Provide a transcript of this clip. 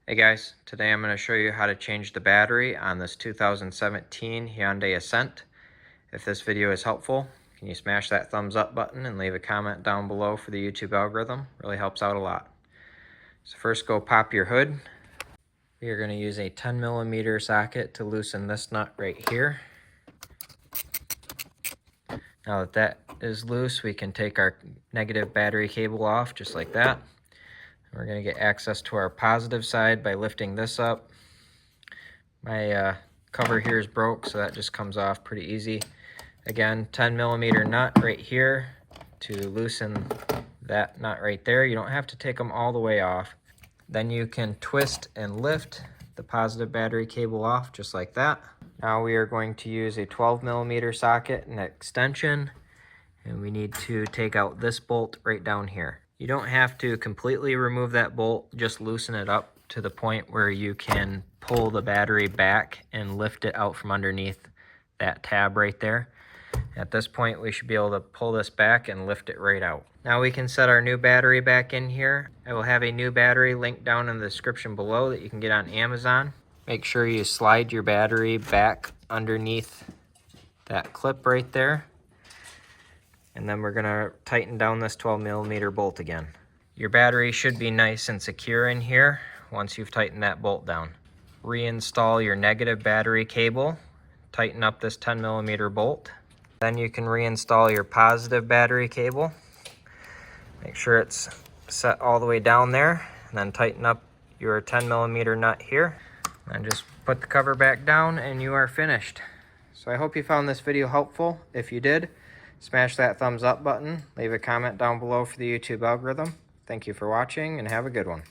Hey guys, today I'm going to show you how to change the battery on this 2017 Hyundai Accent. If this video is helpful, can you smash that thumbs up button and leave a comment down below for the YouTube algorithm? Really helps out a lot. So first go pop your hood. We are going to use a 10mm socket to loosen this nut right here. Now that that is loose, we can take our negative battery cable off just like that. We're going to get access to our positive side by lifting this up. My cover here is broke, so that just comes off pretty easy. Again, 10mm nut right here to loosen that nut right there. You don't have to take them all the way off. Then you can twist and lift the positive battery cable off just like that. Now we are going to use a 12mm socket and extension, and we need to take out this bolt right down here. You don't have to completely remove that bolt, just loosen it up to the point where you can pull the battery back and lift it out from underneath that tab right there. At this point, we should be able to pull this back and lift it right out. Now we can set our new battery back in here. I will have a new battery linked down in the description below that you can get on Amazon. Make sure you slide your battery back underneath that clip right there. And then we're gonna tighten down this 12mm bolt again. Your battery should be nice and secure in here once you've tightened that bolt down. Reinstall your negative battery cable, tighten up this 10mm bolt. Then you can reinstall your positive battery cable. Make sure it's set all the way down there, and then tighten up your 10mm nut here. And just put the cover back down and you are finished. So I hope you found this video helpful. If you did, smash that thumbs up button, leave a comment down below for the YouTube algorithm. Thank you for watching and have a good one.